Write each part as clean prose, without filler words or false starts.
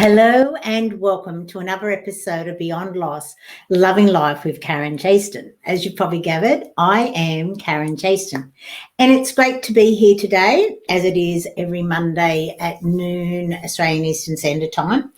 Hello and welcome to another episode of Beyond Loss, Loving Life with Karen Chaston. As you've probably gathered, I am Karen Chaston, and it's great to be here today, as it is every Monday at noon Australian Eastern Standard Time.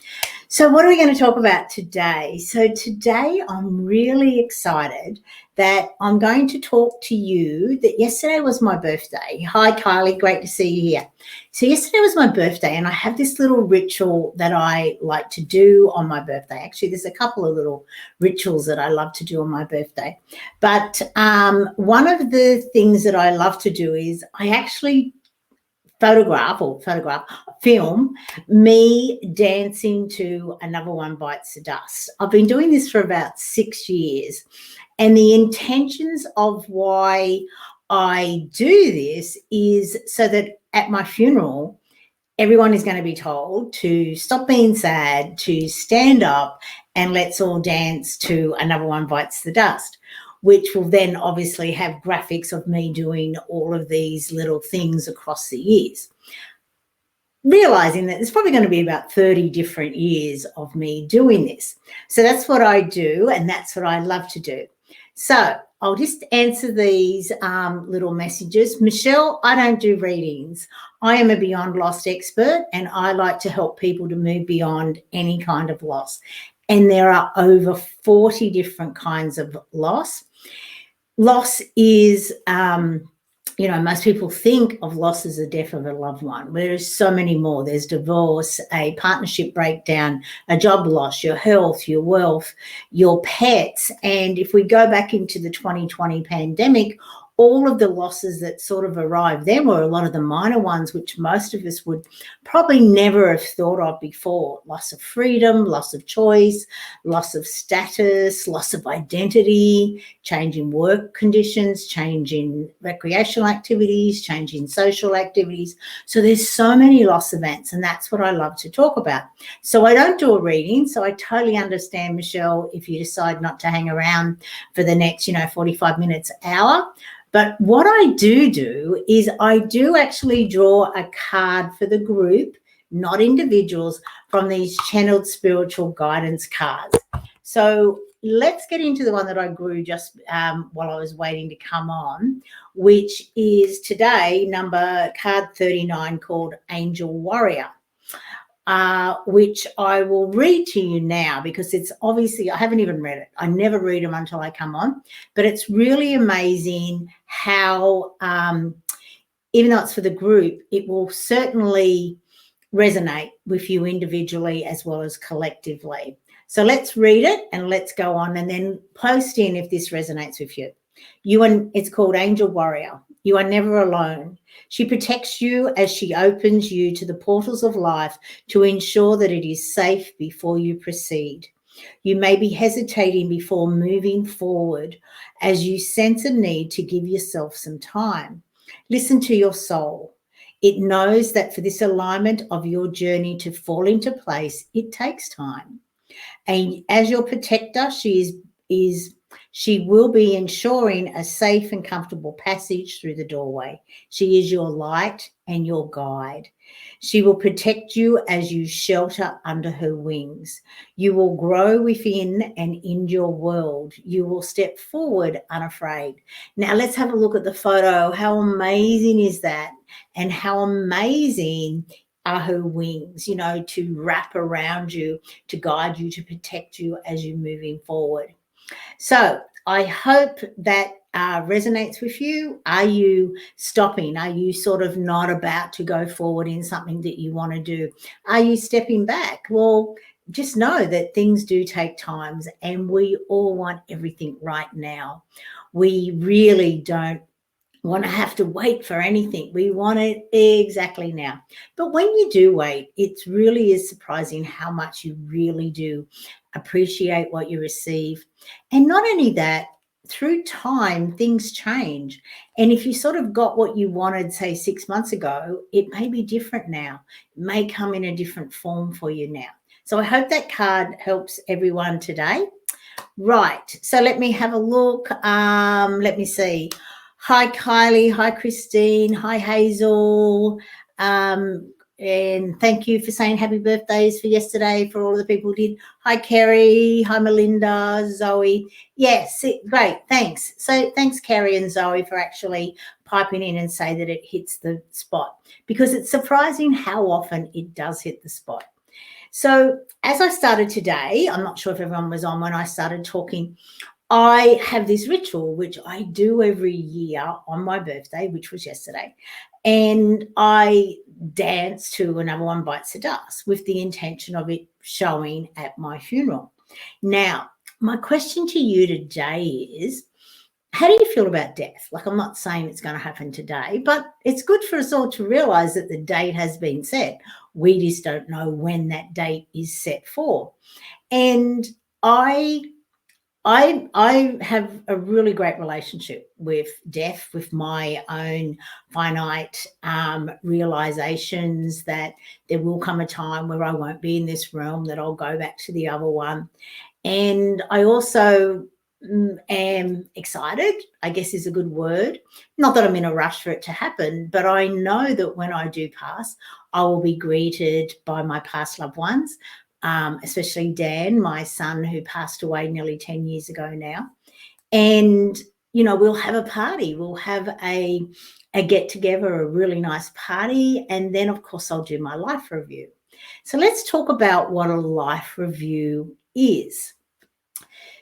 So what are we going to talk about today? So today I'm really excited that I'm going to talk to you that yesterday was my birthday. Hi, Kylie. Great to see you here. So yesterday was my birthday, and I have this little ritual that I like to do on my birthday. Actually, there's a couple of little rituals that I love to do on my birthday. But one of the things that I love to do is I actually film me dancing to Another One Bites the Dust. I've been doing this for about 6 years, and the intentions of why I do this is so that at my funeral, everyone is going to be told to stop being sad, to stand up, and let's all dance to Another One Bites the Dust, which will then obviously have graphics of me doing all of these little things across the years. Realizing that there's probably going to be about 30 different years of me doing this. So that's what I do, and that's what I love to do. So I'll just answer these little messages. Michelle, I don't do readings. I am a Beyond Loss expert, and I like to help people to move beyond any kind of loss. And there are over 40 different kinds of loss. Loss is, most people think of loss as the death of a loved one. There's so many more. There's divorce, a partnership breakdown, a job loss, your health, your wealth, your pets. And if we go back into the 2020 pandemic, all of the losses that sort of arrived then were a lot of the minor ones, which most of us would probably never have thought of before. Loss of freedom, loss of choice, loss of status, loss of identity, change in work conditions, change in recreational activities, change in social activities. So there's so many loss events, and that's what I love to talk about. So I don't do a reading, so I totally understand, Michelle, if you decide not to hang around for the next, 45 minutes, hour. But what I do is I do actually draw a card for the group, not individuals, from these channeled spiritual guidance cards. So let's get into the one that I grew just while I was waiting to come on, which is today card 39, called Angel Warrior. Which I will read to you now, because it's obviously, I haven't even read it. I never read them until I come on, but it's really amazing how, even though it's for the group, it will certainly resonate with you individually as well as collectively. So let's read it and let's go on, and then post in if this resonates with you. It's called Angel Warrior. You are never alone. She protects you as she opens you to the portals of life to ensure that it is safe before you proceed. You may be hesitating before moving forward as you sense a need to give yourself some time. Listen to your soul. It knows that for this alignment of your journey to fall into place, it takes time. And as your protector, she will be ensuring a safe and comfortable passage through the doorway. She is your light and your guide. She will protect you as you shelter under her wings. You will grow within and in your world. You will step forward unafraid. Now let's have a look at the photo. How amazing is that? And how amazing are her wings, to wrap around you, to guide you, to protect you as you're moving forward. So I hope that resonates with you. Are you stopping? Are you sort of not about to go forward in something that you want to do? Are you stepping back? Well, just know that things do take time, and we all want everything right now. We really don't want to have to wait for anything. We want it exactly now. But when you do wait, it really is surprising how much you really do appreciate what you receive. And not only that, through time, things change. And if you sort of got what you wanted, say 6 months ago, it may be different now. It may come in a different form for you now. So I hope that card helps everyone today. Right. So let me have a look. Let me see. Hi, Kylie. Hi, Christine. Hi, Hazel. And thank you for saying happy birthdays for yesterday for all of the people who did. Hi, Kerry. Hi, Melinda, Zoe. Yes, great. Thanks. So thanks, Kerry and Zoe, for actually piping in and say that it hits the spot, because it's surprising how often it does hit the spot. So as I started today, I'm not sure if everyone was on when I started talking, I have this ritual, which I do every year on my birthday, which was yesterday. And I dance to Another One Bites the Dust with the intention of it showing at my funeral. Now, my question to you today is, how do you feel about death? Like, I'm not saying it's going to happen today, but it's good for us all to realize that the date has been set. We just don't know when that date is set for. And I have a really great relationship with death, with my own finite realizations that there will come a time where I won't be in this realm, that I'll go back to the other one. And I also am excited, I guess is a good word. Not that I'm in a rush for it to happen, but I know that when I do pass, I will be greeted by my past loved ones. Especially Dan, my son, who passed away nearly 10 years ago now. And, we'll have a party. We'll have a get together, a really nice party. And then, of course, I'll do my life review. So let's talk about what a life review is.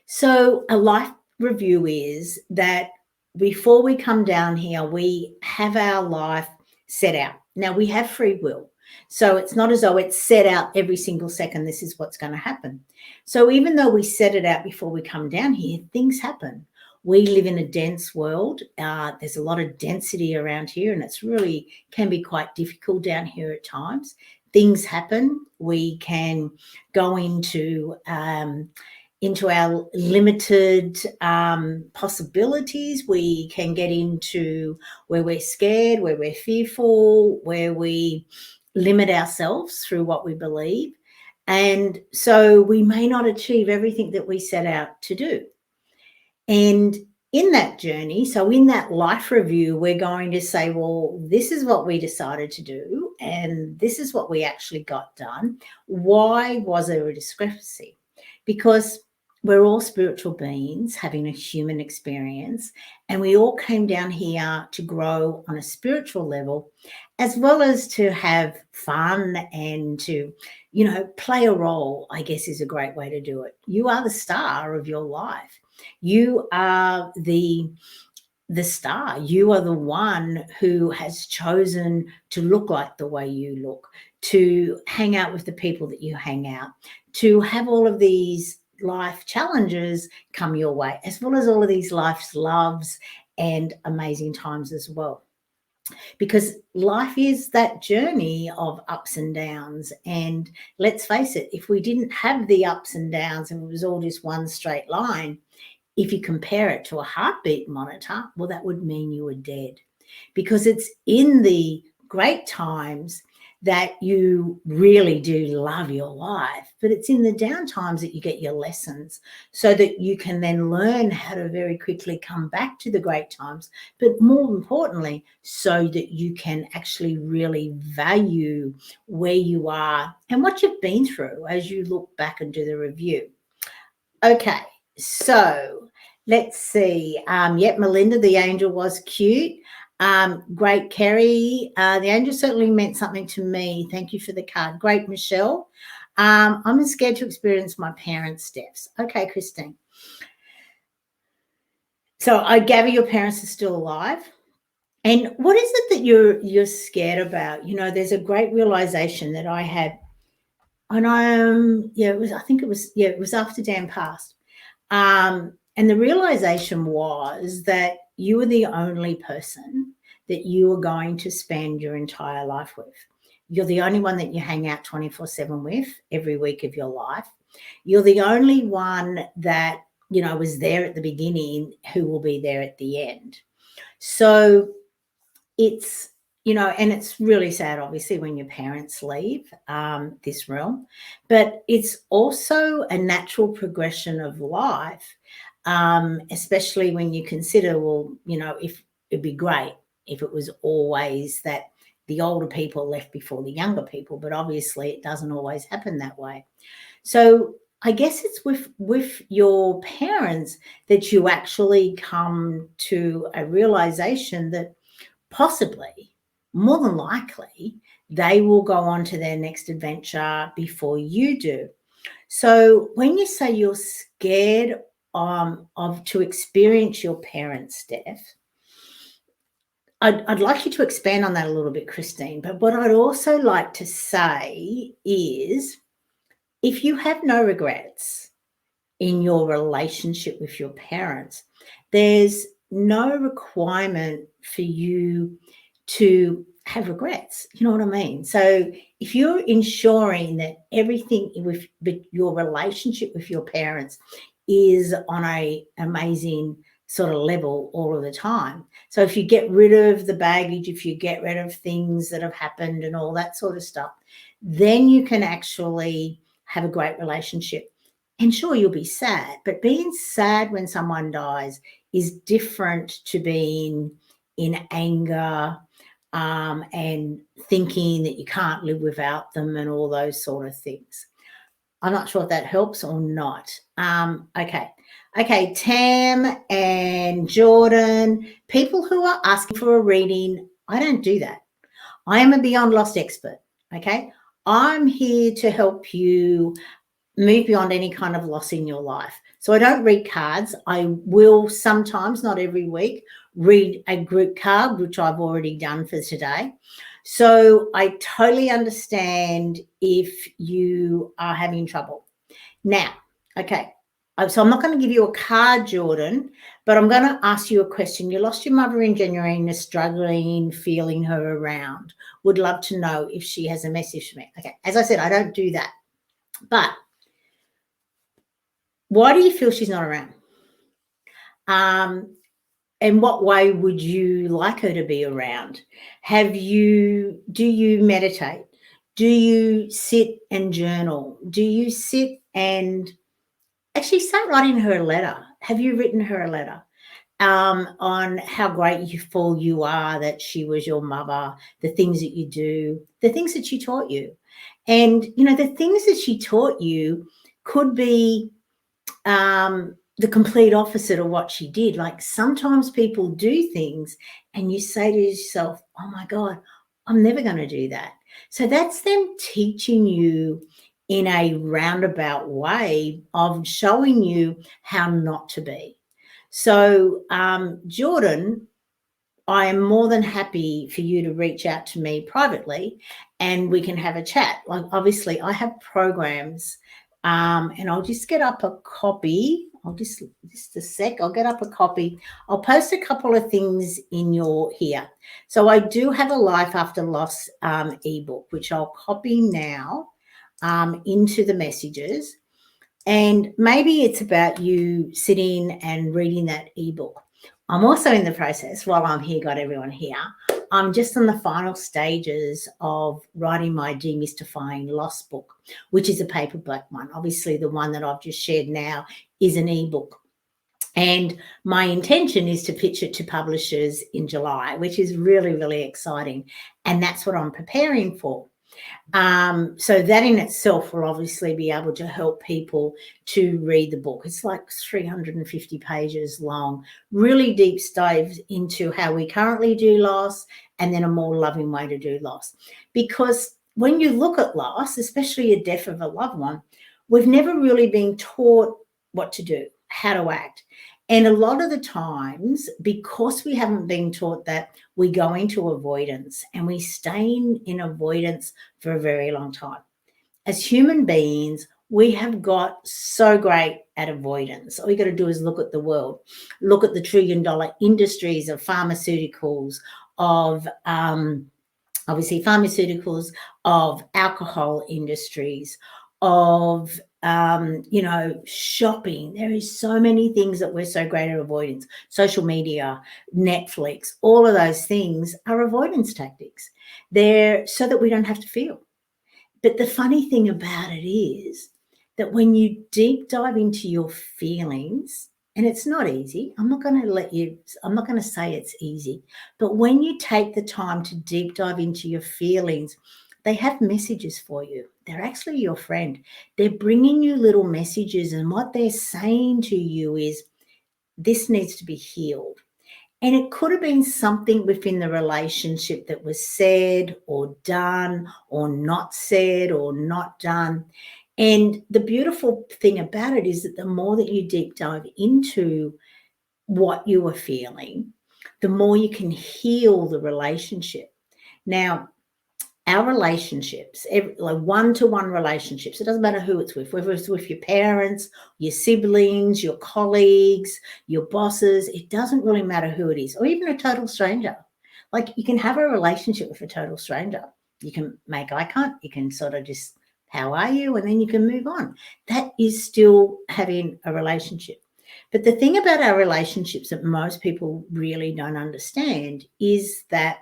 So a life review is that before we come down here, we have our life set out. Now, we have free will. So it's not as though it's set out every single second, this is what's going to happen. So even though we set it out before we come down here, things happen. We live in a dense world. There's a lot of density around here, and it's really can be quite difficult down here at times. Things happen. We can go into our limited possibilities. We can get into where we're scared, where we're fearful, where we limit ourselves through what we believe. And so we may not achieve everything that we set out to do. And in that journey, so in that life review, we're going to say, well, this is what we decided to do, and this is what we actually got done. Why was there a discrepancy? Because we're all spiritual beings having a human experience, and we all came down here to grow on a spiritual level, as well as to have fun and to, play a role, I guess is a great way to do it. You are the star of your life. You are the star. You are the one who has chosen to look like the way you look, to hang out with the people that you hang out, to have all of these life challenges come your way, as well as all of these life's loves and amazing times as well. Because life is that journey of ups and downs. And let's face it, if we didn't have the ups and downs and it was all just one straight line, if you compare it to a heartbeat monitor, well, that would mean you were dead. Because it's in the great times that you really do love your life, but it's in the down times that you get your lessons, so that you can then learn how to very quickly come back to the great times, but more importantly, so that you can actually really value where you are and what you've been through as you look back and do the review. Okay, so let's see. Yep, Melinda, the angel was cute. Great, Kerry. The angel certainly meant something to me. Thank you for the card. Great, Michelle. I'm scared to experience my parents' deaths. Okay, Christine. So I gather your parents are still alive. And what is it that you're scared about? There's a great realization that I had, and it was after Dan passed. And the realization was that you were the only person that you were going to spend your entire life with. You're the only one that you hang out 24/7 with every week of your life. You're the only one that, was there at the beginning who will be there at the end. So it's, and it's really sad, obviously, when your parents leave this realm, but it's also a natural progression of life, especially when you consider, well, if it'd be great if it was always that the older people left before the younger people, but obviously it doesn't always happen that way. So I guess it's with your parents that you actually come to a realization that possibly, more than likely, they will go on to their next adventure before you do. So when you say you're scared of to experience your parents' death, I'd like you to expand on that a little bit, Christine. But what I'd also like to say is, if you have no regrets in your relationship with your parents, there's no requirement for you to have regrets. You know what I mean? So if you're ensuring that everything with your relationship with your parents is on a amazing sort of level all of the time. So if you get rid of the baggage, if you get rid of things that have happened and all that sort of stuff, then you can actually have a great relationship. And sure, you'll be sad, but being sad when someone dies is different to being in anger and thinking that you can't live without them and all those sort of things. I'm not sure if that helps or not. Okay, Tam and Jordan, people who are asking for a reading, I don't do that. I am a Beyond Lost expert, okay? I'm here to help you move beyond any kind of loss in your life. So I don't read cards. I will sometimes, not every week, read a group card, which I've already done for today. So I totally understand if you are having trouble. Now, okay, so I'm not going to give you a card, Jordan, but I'm going to ask you a question. You lost your mother in January and you're struggling, feeling her around. Would love to know if she has a message for me. Okay, as I said, I don't do that. But why do you feel she's not around? In what way would you like her to be around? Do you meditate? Do you sit and journal? Do you sit and actually start writing her a letter? Have you written her a letter on how grateful you are that she was your mother, the things that you do, the things that she taught you? And, you know, the things that she taught you could be the complete opposite of what she did. Like sometimes people do things and you say to yourself, oh my God, I'm never going to do that. So that's them teaching you in a roundabout way of showing you how not to be. So, Jordan, I am more than happy for you to reach out to me privately and we can have a chat. Like obviously I have programs and I'll just get up a copy. I'll just a sec. I'll get up a copy. I'll post a couple of things in here. So I do have a Life After Loss ebook, which I'll copy now into the messages. And maybe it's about you sitting and reading that ebook. I'm also in the process, while I'm here, got everyone here, I'm just in the final stages of writing my Demystifying Loss book, which is a paperback one. Obviously, the one that I've just shared now is an ebook. And my intention is to pitch it to publishers in July, which is really, really exciting. And that's what I'm preparing for. So that in itself will obviously be able to help people to read the book. It's like 350 pages long, really deep dives into how we currently do loss and then a more loving way to do loss. Because when you look at loss, especially a death of a loved one, we've never really been taught what to do, how to act. And a lot of the times, because we haven't been taught that, we go into avoidance and we stay in avoidance for a very long time. As human beings, we have got so great at avoidance. All you got to do is look at the world, look at the $1 trillion industries of pharmaceuticals, of obviously pharmaceuticals, of alcohol industries, of shopping. There is so many things that we're so great at avoidance. Social media, Netflix, all of those things are avoidance tactics. They're so that we don't have to feel. But the funny thing about it is that when you deep dive into your feelings, And it's not easy. I'm not going to say it's easy. But when you take the time to deep dive into your feelings, they have messages for you. They're actually your friend. They're bringing you little messages. And what they're saying to you is, this needs to be healed. And it could have been something within the relationship that was said or done or not said or not done. And the beautiful thing about it is that the more that you deep dive into what you are feeling, the more you can heal the relationship. Now, our relationships, like one-to-one relationships, it doesn't matter who it's with, whether it's with your parents, your siblings, your colleagues, your bosses, it doesn't really matter who it is, or even a total stranger. Like, you can have a relationship with a total stranger. You can make eye contact, you can sort of just, how are you? And then you can move on. That is still having a relationship. But the thing about our relationships that most people really don't understand is that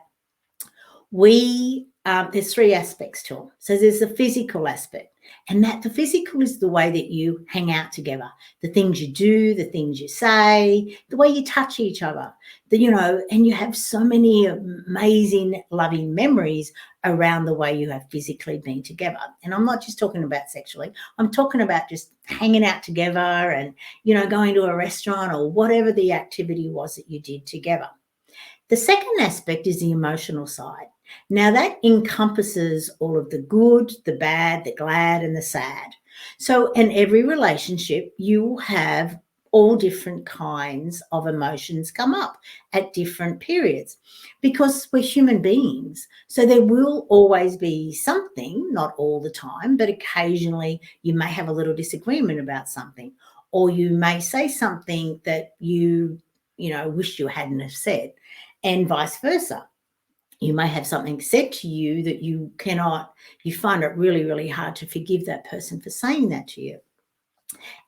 there's three aspects to them. So there's the physical aspect, and that the physical is the way that you hang out together, the things you do, the things you say, the way you touch each other, and you have so many amazing, loving memories around the way you have physically been together. And I'm not just talking about sexually, I'm talking about just hanging out together and, going to a restaurant or whatever the activity was that you did together. The second aspect is the emotional side. Now, that encompasses all of the good, the bad, the glad, and the sad. So in every relationship, you will have all different kinds of emotions come up at different periods because we're human beings. So there will always be something, not all the time, but occasionally you may have a little disagreement about something, or you may say something that you wish you hadn't have said, and vice versa. You may have something said to you that you find it really, really hard to forgive that person for saying that to you.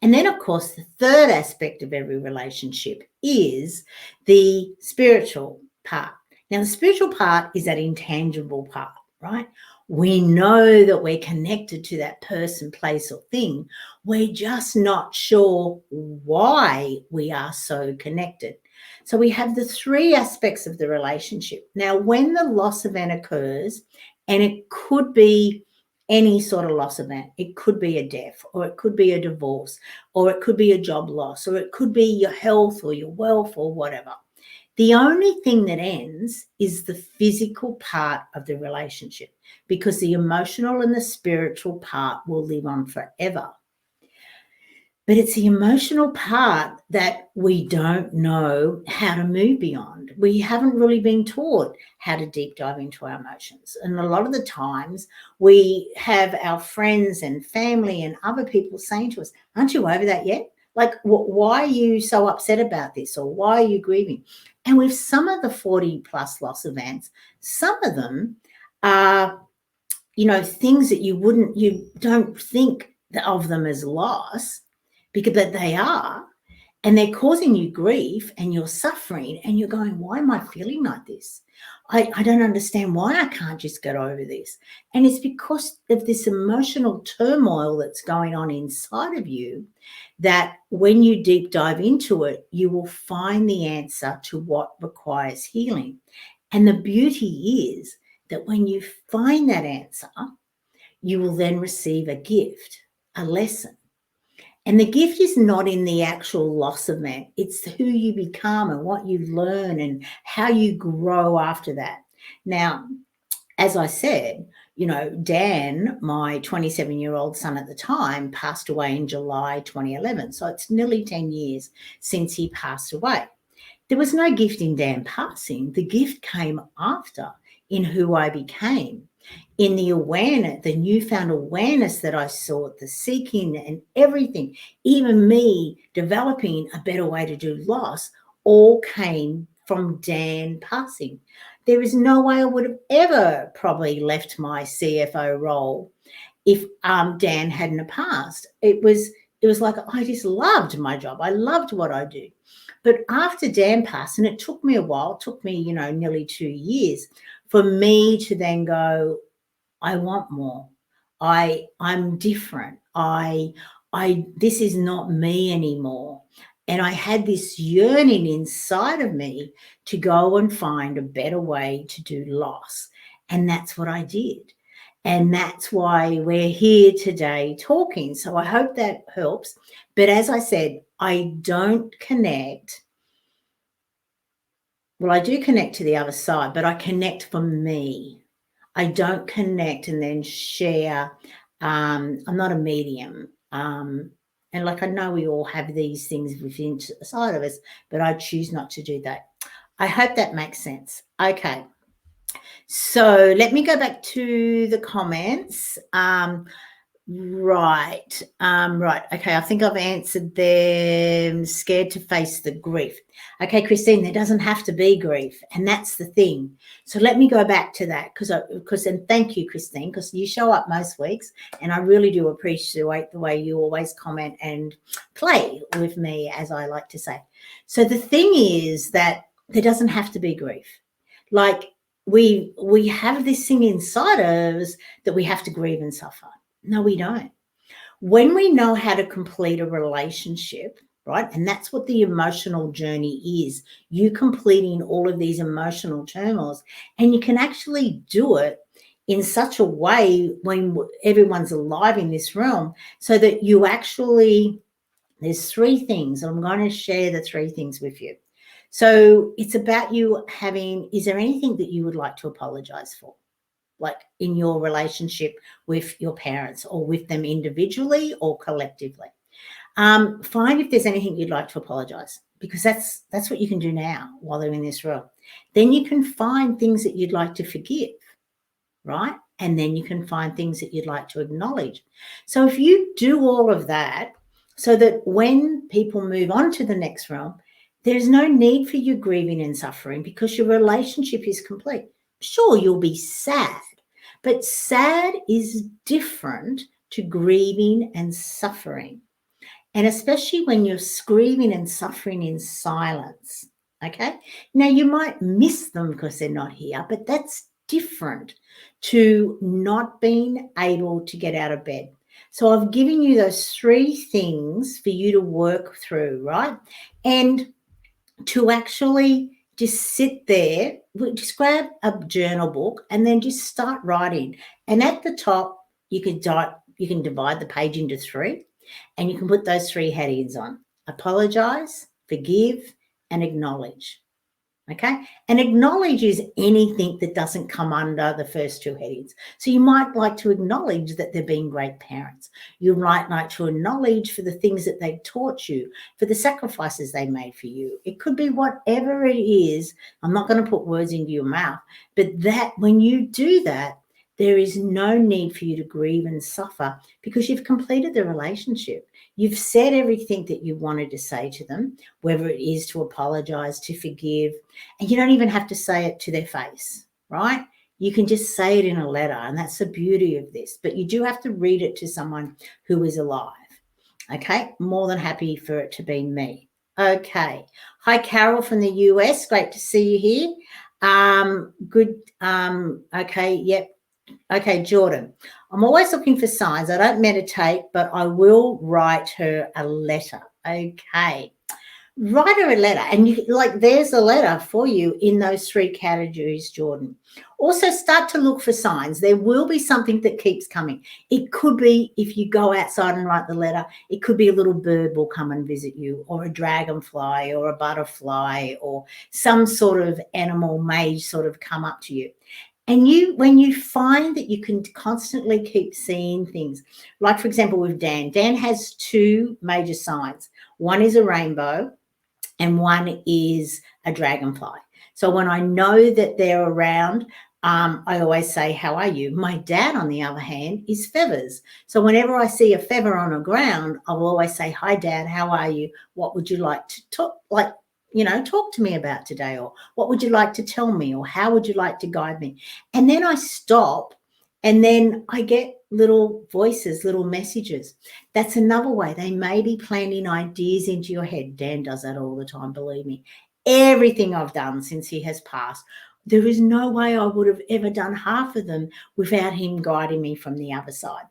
And then, of course, the third aspect of every relationship is the spiritual part. Now, the spiritual part is that intangible part, right? We know that we're connected to that person, place, or thing. We're just not sure why we are so connected. So we have the three aspects of the relationship. Now, when the loss event occurs, and it could be any sort of loss event, it could be a death, or it could be a divorce, or it could be a job loss, or it could be your health or your wealth or whatever. The only thing that ends is the physical part of the relationship, because the emotional and the spiritual part will live on forever. But it's the emotional part that we don't know how to move beyond. We haven't really been taught how to deep dive into our emotions. And a lot of the times we have our friends and family and other people saying to us, aren't you over that yet? Like, why are you so upset about this? Or why are you grieving? And with some of the 40 plus loss events, some of them are, things that you don't think of them as loss, because but they are, and they're causing you grief and you're suffering and you're going, why am I feeling like this? I don't understand why I can't just get over this. And it's because of this emotional turmoil that's going on inside of you, that when you deep dive into it, you will find the answer to what requires healing. And the beauty is that when you find that answer, you will then receive a gift, a lesson. And the gift is not in the actual loss event. It's who you become and what you learn and how you grow after that. Now, as I said, Dan, my 27-year-old son at the time, passed away in July 2011. So it's nearly 10 years since he passed away. There was no gift in Dan passing. The gift came after, in who I became, in the awareness, the newfound awareness that I sought, the seeking and everything, even me developing a better way to do loss, all came from Dan passing. There is no way I would have ever probably left my CFO role if Dan hadn't passed. It was like I just loved my job. I loved what I do. But after Dan passed, and it took me a while, it took me, nearly 2 years for me to then go, I want more. I'm different. This is not me anymore. And I had this yearning inside of me to go and find a better way to do loss. And that's what I did. And that's why we're here today talking. So I hope that helps. But as I said, I don't connect. Well, I do connect to the other side, but I connect for me. I don't connect and then share. I'm not a medium. And like I know we all have these things within inside of us, but I choose not to do that. I hope that makes sense. Okay. So let me go back to the comments. Right. Right. Okay. I think I've answered them. Scared to face the grief. Okay, Christine, there doesn't have to be grief. And that's the thing. So let me go back to that and thank you, Christine, because you show up most weeks and I really do appreciate the way you always comment and play with me, as I like to say. So the thing is that there doesn't have to be grief. Like we have this thing inside of us that we have to grieve and suffer. No, we don't. When we know how to complete a relationship, right? And that's what the emotional journey is. You completing all of these emotional turmoils, and you can actually do it in such a way when everyone's alive in this realm so that you actually, there's three things. I'm going to share the three things with you. So it's about you having, is there anything that you would like to apologize for? Like in your relationship with your parents or with them individually or collectively. Find if there's anything you'd like to apologize, because that's what you can do now while they're in this room. Then you can find things that you'd like to forgive, right? And then you can find things that you'd like to acknowledge. So if you do all of that, so that when people move on to the next realm, there's no need for you grieving and suffering because your relationship is complete. Sure, you'll be sad, but sad is different to grieving and suffering. And especially when you're grieving and suffering in silence, okay? Now, you might miss them because they're not here, but that's different to not being able to get out of bed. So I've given you those three things for you to work through, right? And to actually just sit there, just grab a journal book and then just start writing. And at the top, you can divide the page into three and you can put those three headings on: apologize, forgive, and acknowledge. Okay. And acknowledge is anything that doesn't come under the first two headings. So you might like to acknowledge that they've been great parents. You might like to acknowledge for the things that they've taught you, for the sacrifices they made for you. It could be whatever it is. I'm not going to put words into your mouth, but that when you do that, there is no need for you to grieve and suffer because you've completed the relationship. You've said everything that you wanted to say to them, whether it is to apologize, to forgive, and you don't even have to say it to their face, right? You can just say it in a letter, and that's the beauty of this. But you do have to read it to someone who is alive, okay? More than happy for it to be me. Okay. Hi, Carol from the US. Great to see you here. Good. Okay, yep. Okay, Jordan, I'm always looking for signs. I don't meditate, but I will write her a letter. Okay, write her a letter. And there's a letter for you in those three categories, Jordan. Also start to look for signs. There will be something that keeps coming. It could be, if you go outside and write the letter, it could be a little bird will come and visit you, or a dragonfly or a butterfly, or some sort of animal may sort of come up to you. And when you find that you can constantly keep seeing things, like, for example, with Dan has two major signs. One is a rainbow and one is a dragonfly. So when I know that they're around, I always say, how are you? My dad, on the other hand, is feathers. So whenever I see a feather on the ground, I'll always say, hi, Dad, how are you? What would you like to talk to me about today? Or what would you like to tell me? Or how would you like to guide me? And then I stop and then I get little voices, little messages. That's another way. They may be planting ideas into your head. Dan does that all the time, believe me. Everything I've done since he has passed, there is no way I would have ever done half of them without him guiding me from the other side.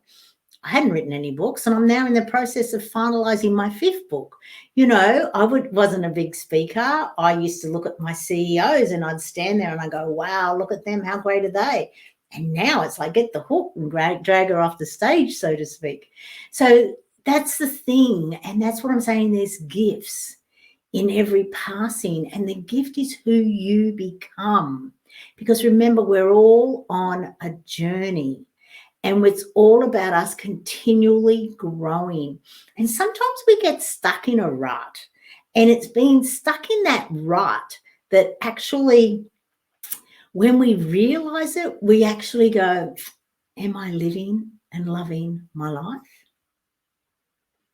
I hadn't written any books, and I'm now in the process of finalizing my 5th book. You know, wasn't a big speaker. I used to look at my CEOs and I'd stand there and I go, wow, look at them. How great are they? And now it's like, get the hook and drag her off the stage, so to speak. So that's the thing. And that's what I'm saying. There's gifts in every passing, and the gift is who you become. Because remember, we're all on a journey. And it's all about us continually growing. And sometimes we get stuck in a rut. And it's being stuck in that rut that actually, when we realize it, we actually go, am I living and loving my life?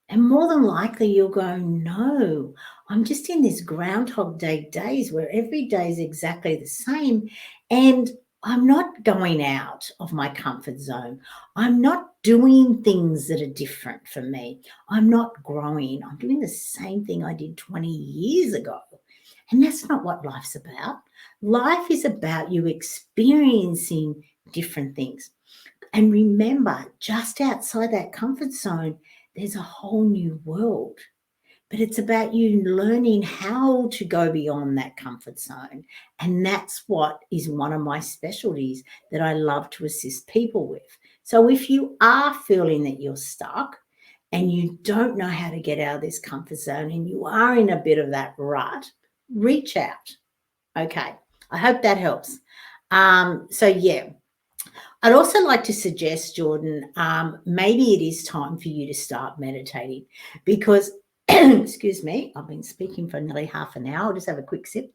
And more than likely, you'll go, no, I'm just in this Groundhog Day days where every day is exactly the same. And I'm not going out of my comfort zone. I'm not doing things that are different for me. I'm not growing. I'm doing the same thing I did 20 years ago. And that's not what life's about. Life is about you experiencing different things. And remember, just outside that comfort zone, there's a whole new world. But it's about you learning how to go beyond that comfort zone. And that's what is one of my specialties that I love to assist people with. So if you are feeling that you're stuck and you don't know how to get out of this comfort zone and you are in a bit of that rut, reach out. Okay. I hope that helps. So yeah. I'd also like to suggest, Jordan, maybe it is time for you to start meditating because, excuse me, I've been speaking for nearly half an hour. I'll just have a quick sip.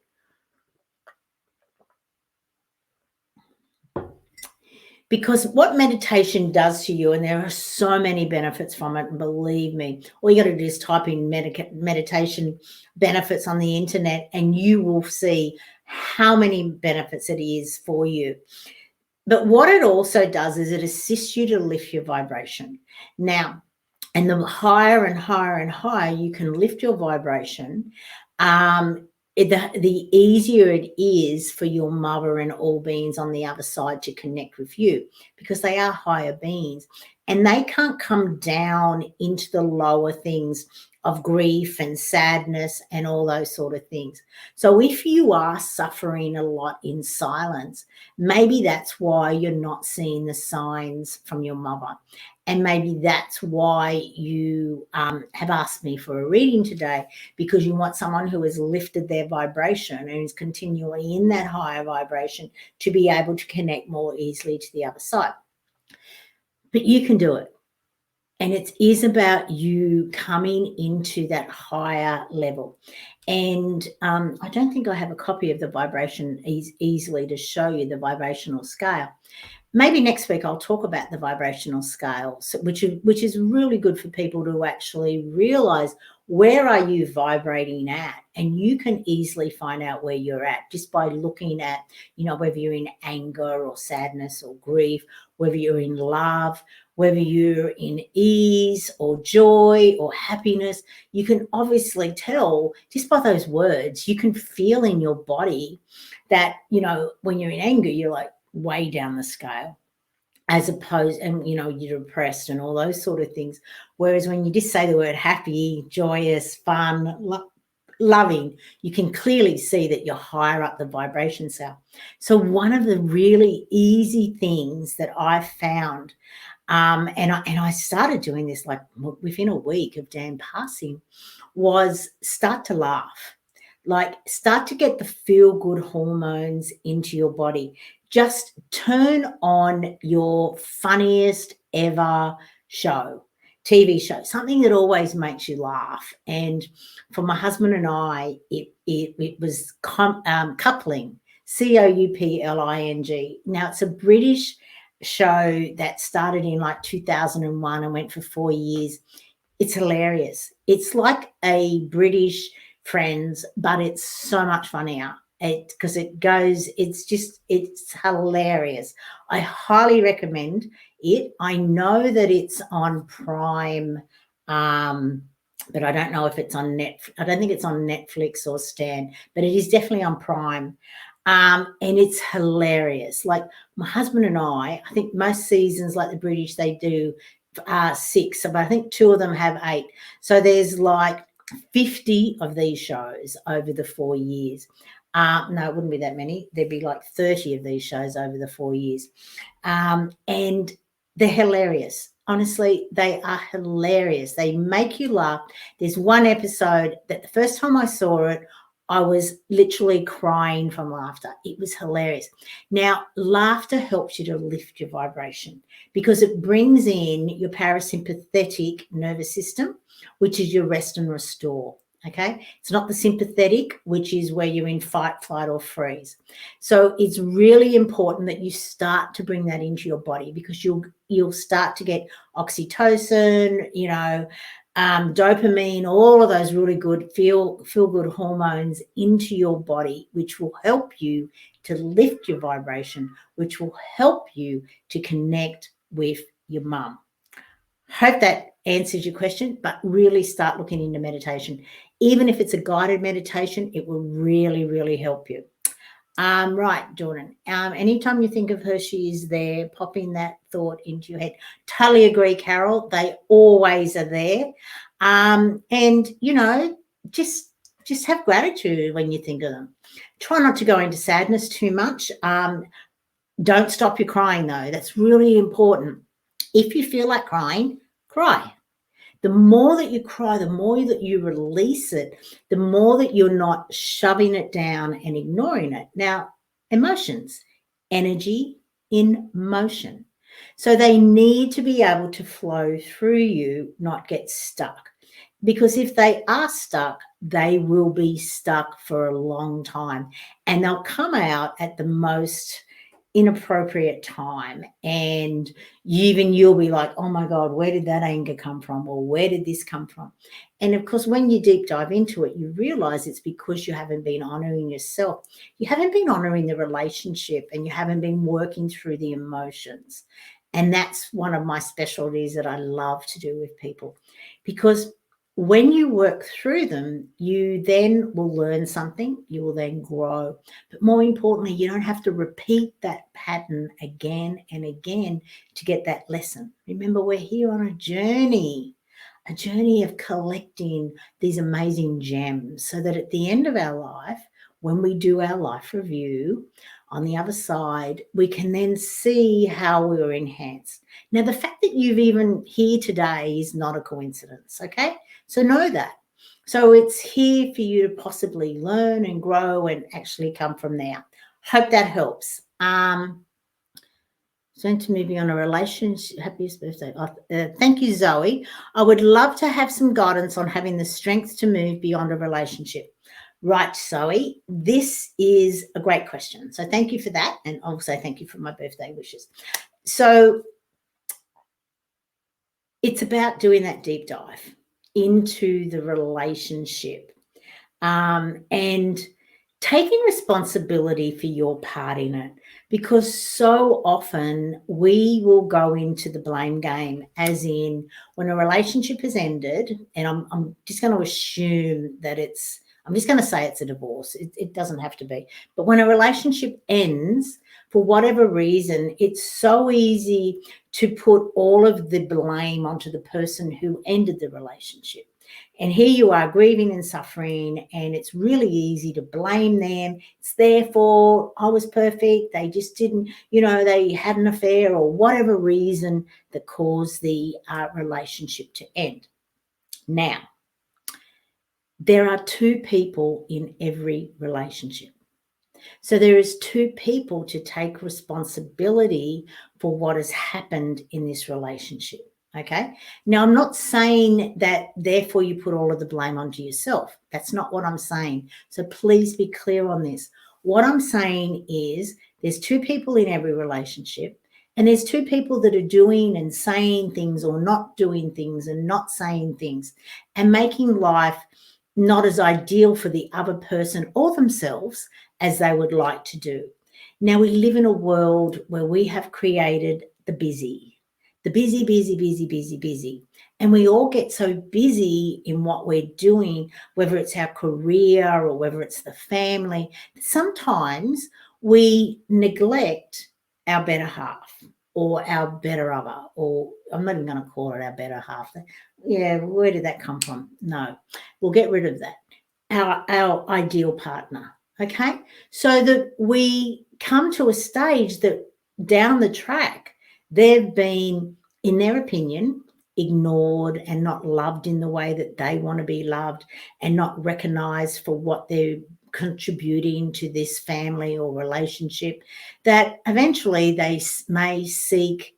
Because what meditation does to you, and there are so many benefits from it, and believe me, all you got to do is type in meditation benefits on the internet and you will see how many benefits it is for you. But what it also does is it assists you to lift your vibration. Now, and the higher and higher and higher you can lift your vibration, the easier it is for your mother and all beings on the other side to connect with you, because they are higher beings and they can't come down into the lower things of grief and sadness and all those sort of things. So if you are suffering a lot in silence, maybe that's why you're not seeing the signs from your mother. And maybe that's why you have asked me for a reading today, because you want someone who has lifted their vibration and is continually in that higher vibration to be able to connect more easily to the other side. But you can do it. And it is about you coming into that higher level. And I don't think I have a copy of the vibration easily to show you the vibrational scale. Maybe next week I'll talk about the vibrational scale, which is really good for people to actually realize where are you vibrating at. And you can easily find out where you're at just by looking at, whether you're in anger or sadness or grief, whether you're in love, whether you're in ease or joy or happiness. You can obviously tell just by those words. You can feel in your body that, when you're in anger, you're like way down the scale, as opposed, and you're depressed and all those sort of things. Whereas when you just say the word happy, joyous, fun, loving, you can clearly see that you're higher up the vibration scale. So one of the really easy things that I found, and I started doing this like within a week of Dan passing, was start to laugh. Like start to get the feel-good hormones into your body. Just turn on your funniest ever TV show, something that always makes you laugh. And for my husband and I, it was Coupling, Coupling. Now it's a British show that started in like 2001 and went for 4 years. It's hilarious. It's like a British Friends, but it's so much funnier because it's hilarious. I highly recommend it. I know that it's on Prime, but I don't know if it's on Netflix. I don't think it's on Netflix or Stan, but it is definitely on Prime. And it's hilarious. Like my husband and I think most seasons, like the British, they do 6, but I think 2 of them have 8. So there's like 50 of these shows over the 4 years. No, it wouldn't be that many. There'd be like 30 of these shows over the 4 years. And they're hilarious. Honestly, they are hilarious. They make you laugh. There's one episode that the first time I saw it, I was literally crying from laughter. It was hilarious. Now, laughter helps you to lift your vibration because it brings in your parasympathetic nervous system, which is your rest and restore. Okay, it's not the sympathetic, which is where you're in fight, flight, or freeze. So it's really important that you start to bring that into your body because you'll start to get oxytocin, dopamine, all of those really good feel good hormones into your body, which will help you to lift your vibration, which will help you to connect with your mum. Hope that answers your question, but really start looking into meditation. Even if it's a guided meditation, it will really, really help you. Right, Jordan. Anytime you think of her, she is there, popping that thought into your head. Totally agree, Carol. They always are there. And just have gratitude when you think of them. Try not to go into sadness too much. Don't stop your crying, though. That's really important. If you feel like crying, cry. The more that you cry, the more that you release it, the more that you're not shoving it down and ignoring it. Now, emotions, energy in motion. So they need to be able to flow through you, not get stuck. Because if they are stuck, they will be stuck for a long time and they'll come out at the most inappropriate time, and you'll be like, oh my God, where did that anger come from, or where did this come from? And of course, when you deep dive into it, you realize it's because you haven't been honoring yourself, you haven't been honoring the relationship, and you haven't been working through the emotions. And that's one of my specialties that I love to do with people, because when you work through them, you then will learn something, you will then grow. But more importantly, you don't have to repeat that pattern again and again to get that lesson. Remember, we're here on a journey of collecting these amazing gems so that at the end of our life, when we do our life review, on the other side, we can then see how we were enhanced. Now, the fact that you've even here today is not a coincidence, okay? So know that. So it's here for you to possibly learn and grow and actually come from there. Hope that helps. So to moving on a relationship, happiest birthday. Thank you, Zoe. I would love to have some guidance on having the strength to move beyond a relationship. Right, Zoe, this is a great question. So thank you for that. And also thank you for my birthday wishes. So it's about doing that deep dive into the relationship and taking responsibility for your part in it, because so often we will go into the blame game, as in when a relationship has ended, and I'm just going to assume that I'm just going to say it's a divorce. It doesn't have to be. But when a relationship ends, for whatever reason, it's so easy to put all of the blame onto the person who ended the relationship. And here you are grieving and suffering, and it's really easy to blame them. It's their fault. I was perfect. They just didn't, they had an affair or whatever reason that caused the relationship to end. Now, there are 2 people in every relationship. So there is 2 people to take responsibility for what has happened in this relationship. Okay. Now, I'm not saying that therefore you put all of the blame onto yourself. That's not what I'm saying. So please be clear on this. What I'm saying is there's 2 people in every relationship, and there's 2 people that are doing and saying things or not doing things and not saying things and making life not as ideal for the other person or themselves as they would like to do. Now, we live in a world where we have created the busy. And we all get so busy in what we're doing, whether it's our career or whether it's the family, sometimes we neglect our better half. or our better other, or I'm not even going to call it our better half. Yeah, where did that come from? No, we'll get rid of that. Our ideal partner, okay? So that we come to a stage that down the track, they've been, in their opinion, ignored and not loved in the way that they want to be loved, and not recognized for what they're contributing to this family or relationship, that eventually they may seek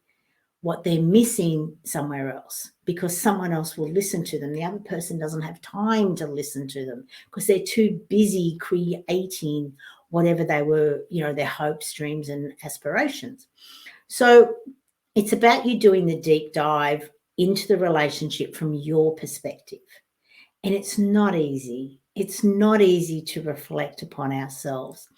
what they're missing somewhere else, because someone else will listen to them. The other person doesn't have time to listen to them because they're too busy creating whatever they were, their hopes, dreams, and aspirations. So it's about you doing the deep dive into the relationship from your perspective. And it's not easy. It's not easy to reflect upon ourselves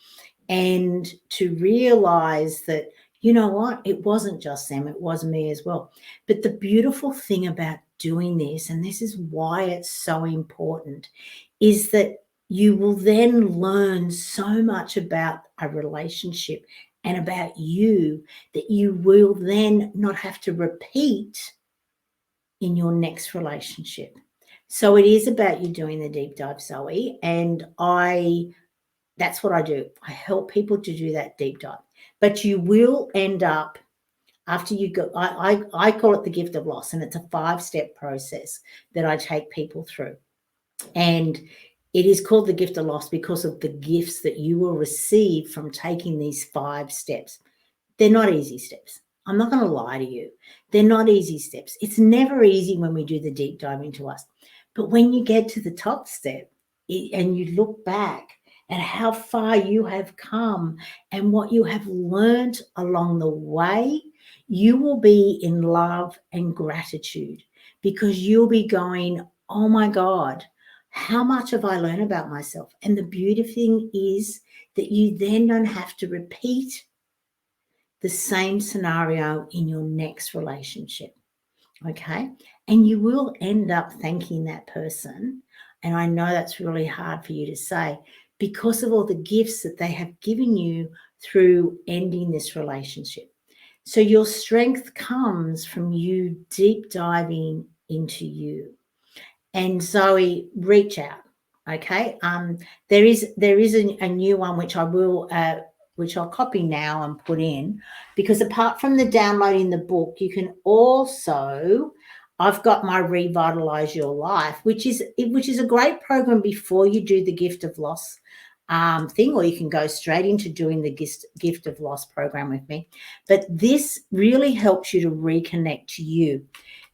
and to realize that, you know what, it wasn't just them, it was me as well. But the beautiful thing about doing this, and this is why it's so important, is that you will then learn so much about a relationship and about you that you will then not have to repeat in your next relationship. So it is about you doing the deep dive, Zoe, and that's what I do. I help people to do that deep dive. But you will end up, after you go, I call it the gift of loss, and it's a 5-step process that I take people through. And it is called the gift of loss because of the gifts that you will receive from taking these 5 steps. They're not easy steps. I'm not going to lie to you. They're not easy steps. It's never easy when we do the deep dive into us. But when you get to the top step and you look back at how far you have come and what you have learned along the way, you will be in love and gratitude, because you'll be going, oh my God, how much have I learned about myself? And the beautiful thing is that you then don't have to repeat the same scenario in your next relationship. Okay. And you will end up thanking that person. And I know that's really hard for you to say, because of all the gifts that they have given you through ending this relationship. So your strength comes from you deep diving into you. And Zoe, reach out. Okay. There is a new one which I'll copy now and put in, because apart from the downloading the book, you can also, I've got my Revitalize Your Life, which is a great program before you do the gift of loss thing, or you can go straight into doing the gift of loss program with me. But this really helps you to reconnect to you,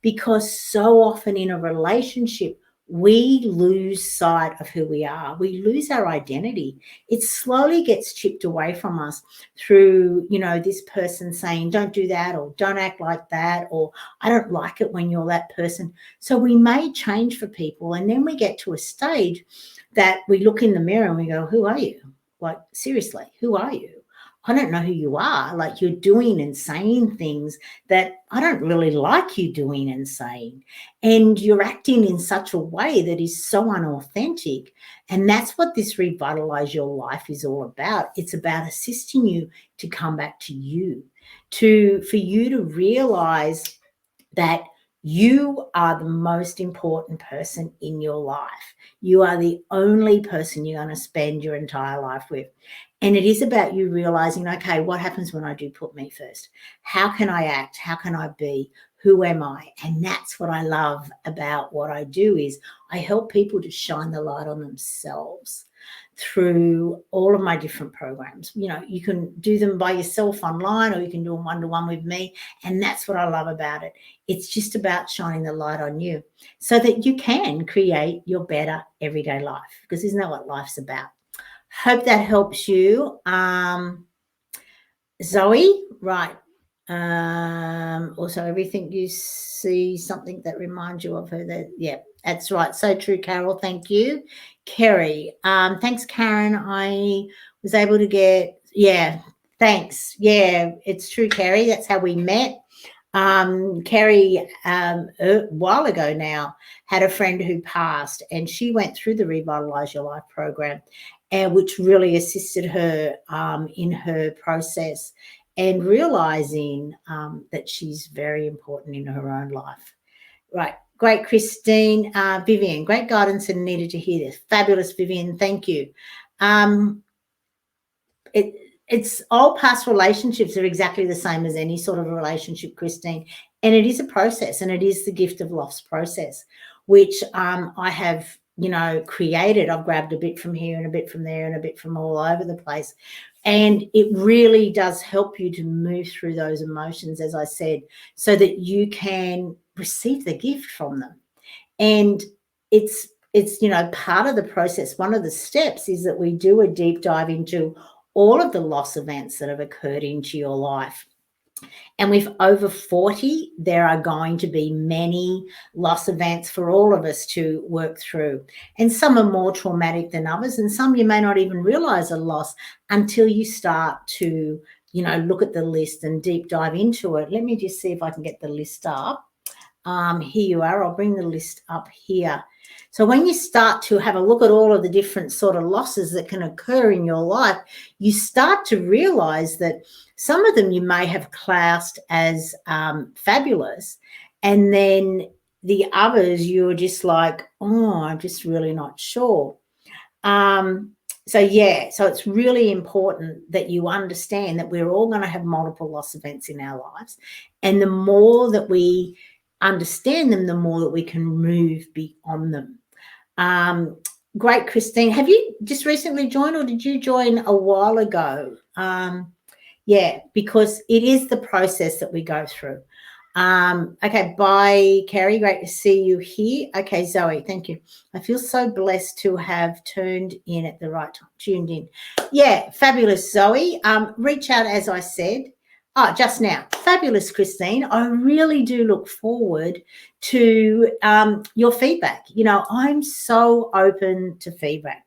because so often in a relationship, we lose sight of who we are. We lose our identity. It slowly gets chipped away from us through, this person saying, don't do that, or don't act like that, or I don't like it when you're that person. So we may change for people. And then we get to a stage that we look in the mirror and we go, who are you? Like, seriously, who are you? I don't know who you are. Like, you're doing and saying things that I don't really like you doing and saying. And you're acting in such a way that is so unauthentic. And that's what this Revitalize Your Life is all about. It's about assisting you to come back to you, for you to realize that you are the most important person in your life. You are the only person you're going to spend your entire life with. And it is about you realizing, okay, what happens when I do put me first? How can I act? How can I be? Who am I? And that's what I love about what I do, is I help people to shine the light on themselves through all of my different programs. You can do them by yourself online, or you can do them one-to-one with me. And that's what I love about it. It's just about shining the light on you so that you can create your better everyday life, because isn't that what life's about? Hope that helps you. Zoe, right. Also, everything you see, something that reminds you of her. That's right. So true, Carol. Thank you. Kerry. Thanks, Karen. I was able to get, thanks. Yeah, it's true, Kerry. That's how we met. Kerry, a while ago now, had a friend who passed, and she went through the Revitalize Your Life program, which really assisted her in her process. and realizing that she's very important in her own life. Right. Great, Christine. Vivian, great guidance and needed to hear this. Fabulous, Vivian. Thank you. It's all past relationships are exactly the same as any sort of a relationship, Christine. And it is a process, and it is the gift of loss process, which I have, created. I've grabbed a bit from here and a bit from there and a bit from all over the place. And it really does help you to move through those emotions, as I said, so that you can receive the gift from them. And it's part of the process. One of the steps is that we do a deep dive into all of the loss events that have occurred into your life. And with over 40, there are going to be many loss events for all of us to work through. And some are more traumatic than others, and some you may not even realize a loss until you start to, look at the list and deep dive into it. Let me just see if I can get the list up. Here you are. I'll bring the list up here. So when you start to have a look at all of the different sort of losses that can occur in your life, you start to realize that some of them you may have classed as fabulous, and then the others you're just like, oh, I'm just really not sure. So it's really important that you understand that we're all going to have multiple loss events in our lives, and the more that we understand them, the more that we can move beyond them. Great, Christine. Have you just recently joined, or did you join a while ago? Because it is the process that we go through. Okay, bye, Carrie. Great to see you here. Okay, Zoe, thank you. I feel so blessed to have tuned in at the right time. Tuned in. Yeah, fabulous, Zoe. Reach out, as I said. Oh, just now. Fabulous, Christine. I really do look forward to your feedback. I'm so open to feedback.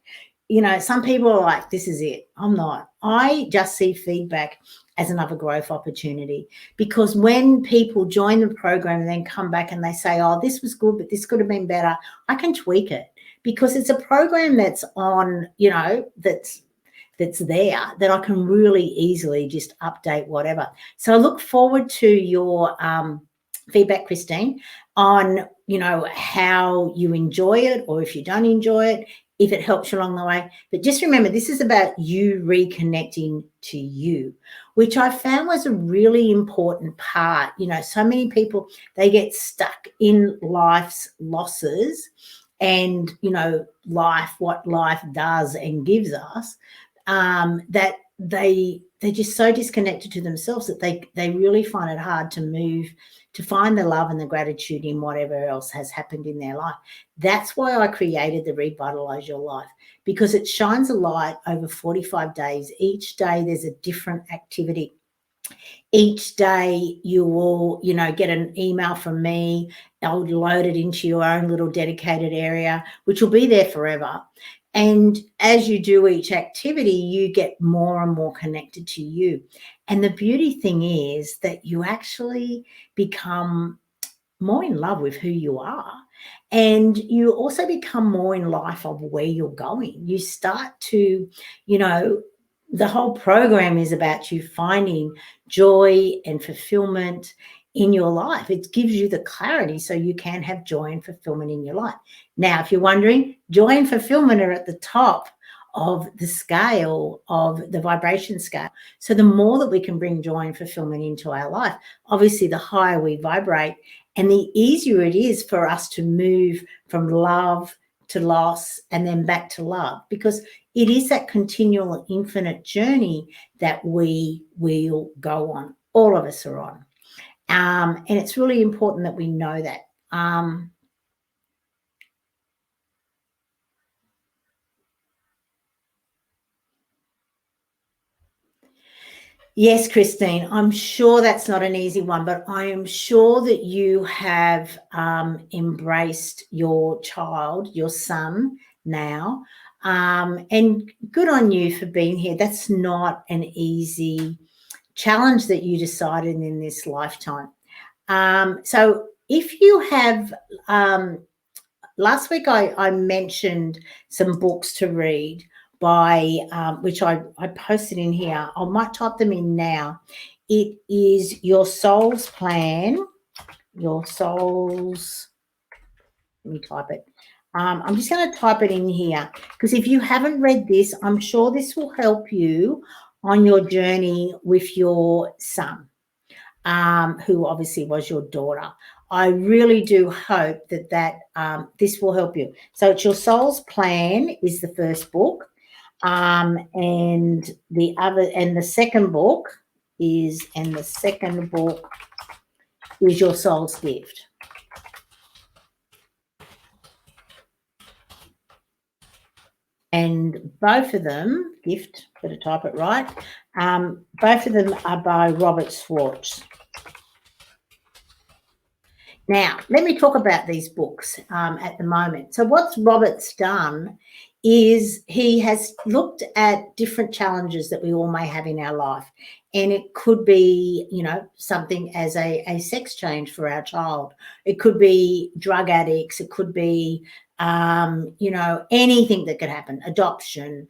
Some people are like, this is it. I'm not. I just see feedback as another growth opportunity, because when people join the program and then come back and they say, oh, this was good, but this could have been better, I can tweak it, because it's a program that's on, that's there, that I can really easily just update whatever. So I look forward to your feedback, Christine, on, how you enjoy it, or if you don't enjoy it, if it helps you along the way. But just remember, this is about you reconnecting to you, which I found was a really important part. So many people, they get stuck in life's losses and, what life does and gives us, that they're just so disconnected to themselves that they really find it hard to move, to find the love and the gratitude in whatever else has happened in their life. That's why I created the Revitalize Your Life, because it shines a light over 45 days. Each day there's a different activity. Each day you will, get an email from me. I'll load it into your own little dedicated area, which will be there forever. And as you do each activity, you get more and more connected to you. And the beauty thing is that you actually become more in love with who you are. And you also become more in life of where you're going. You start to, the whole program is about you finding joy and fulfillment in your life. It gives you the clarity so you can have joy and fulfillment in your life. Now, if you're wondering, joy and fulfillment are at the top of the scale, of the vibration scale. So the more that we can bring joy and fulfillment into our life, obviously the higher we vibrate, and the easier it is for us to move from love to loss and then back to love, because it is that continual infinite journey that we will go on. All of us are on. And it's really important that we know that. Yes, Christine, I'm sure that's not an easy one, but I am sure that you have embraced your child, your son now, and good on you for being here. That's not an easy challenge that you decided in this lifetime. So if you have, last week I mentioned some books to read by which I posted in here. I might type them in now. it is your soul's plan, your soul's, let me type it. I'm just going to type it in here because if you haven't read this, I'm sure this will help you on your journey with your son, who obviously was your daughter. I really do hope that this will help you. So it's Your Soul's Plan is the first book, and the second book is Your Soul's Gift. And both of them, gift, better type it right, both of them are by Robert Schwartz. Now, let me talk about these books at the moment. So what Robert's done is he has looked at different challenges that we all may have in our life. And it could be, something as a sex change for our child. It could be drug addicts. It could be, anything that could happen, adoption,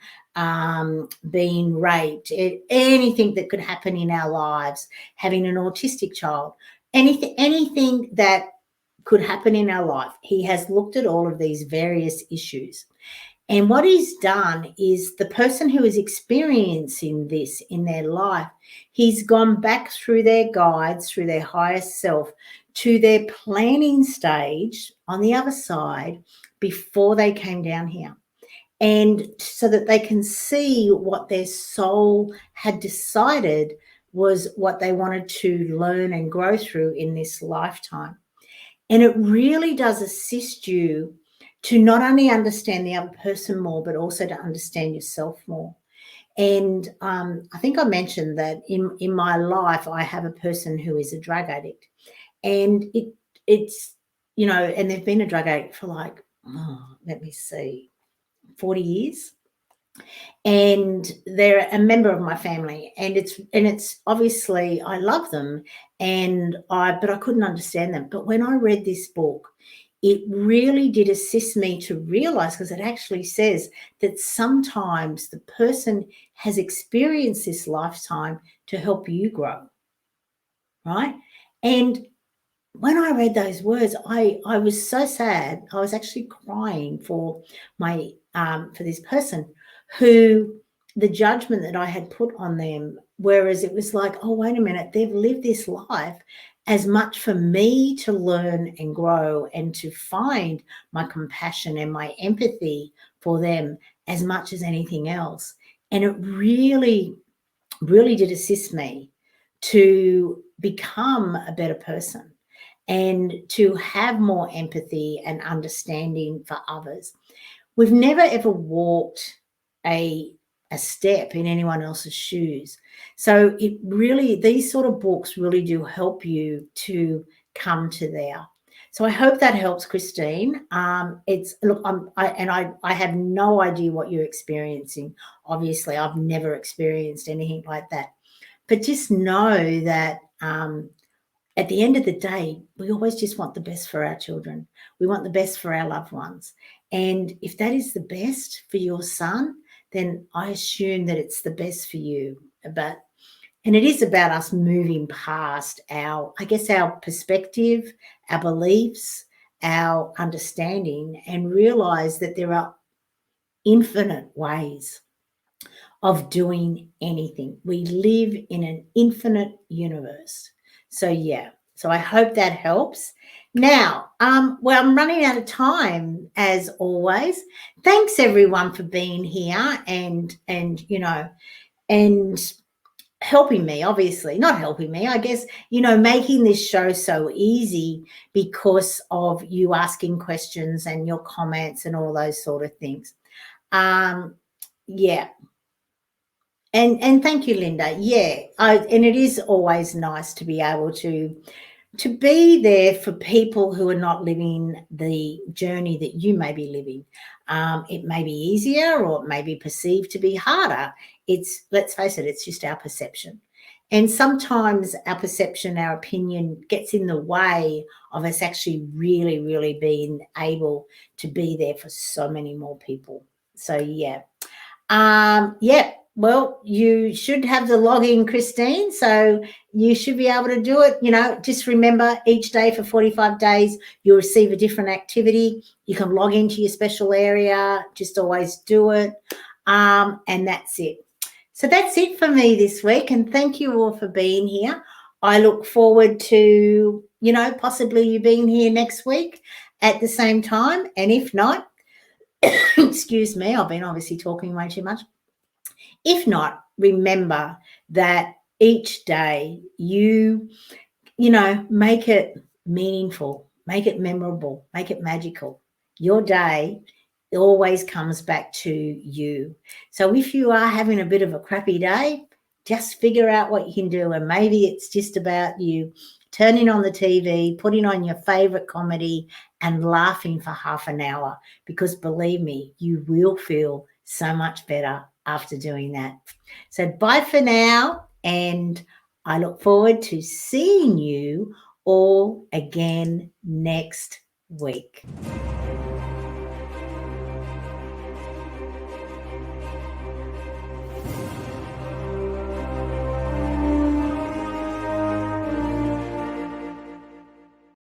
being raped, anything that could happen in our lives, having an autistic child. Anything that could happen in our life. He has looked at all of these various issues. And what he's done is the person who is experiencing this in their life, he's gone back through their guides, through their higher self, to their planning stage on the other side before they came down here. And so that they can see what their soul had decided was what they wanted to learn and grow through in this lifetime. And it really does assist you to not only understand the other person more, but also to understand yourself more. And I think I mentioned that in my life, I have a person who is a drug addict. And it's, and they've been a drug addict for 40 years. And they're a member of my family, and it's obviously I love them, but I couldn't understand them. But when I read this book, it really did assist me to realize, because it actually says that sometimes the person has experienced this lifetime to help you grow, right? And when I read those words, I was so sad. I was actually crying for this person who the judgment that I had put on them, whereas it was like, oh, wait a minute, they've lived this life as much for me to learn and grow and to find my compassion and my empathy for them as much as anything else. And it really, really did assist me to become a better person and to have more empathy and understanding for others. We've never ever walked a step in anyone else's shoes. So these sort of books really do help you to come to there. So I hope that helps, Christine. I have no idea what you're experiencing. Obviously, I've never experienced anything like that. But just know that at the end of the day, we always just want the best for our children. We want the best for our loved ones. And if that is the best for your son, then I assume that it's the best for you. And it is about us moving past our perspective, our beliefs, our understanding, and realize that there are infinite ways of doing anything. We live in an infinite universe. So I hope that helps. Now, I'm running out of time as always. Thanks everyone for being here and helping me, obviously, not helping me, I guess, making this show so easy because of you asking questions and your comments and all those sort of things. And thank you, Linda. Yeah, and it is always nice to be able to be there for people who are not living the journey that you may be living. It may be easier or it may be perceived to be harder. Let's face it, it's just our perception. And sometimes our perception, our opinion gets in the way of us actually really, really being able to be there for so many more people. So, Well, you should have the login, Christine. So you should be able to do it. Just remember each day for 45 days, you'll receive a different activity. You can log into your special area. Just always do it. And that's it. So that's it for me this week. And thank you all for being here. I look forward to, possibly you being here next week at the same time. And if not, excuse me, I've been obviously talking way too much. If not, remember that each day you make it meaningful, make it memorable, make it magical. Your day always comes back to you. So if you are having a bit of a crappy day, just figure out what you can do. And maybe it's just about you turning on the TV, putting on your favorite comedy and laughing for half an hour, because believe me, you will feel so much better after doing that. So bye for now, and I look forward to seeing you all again next week.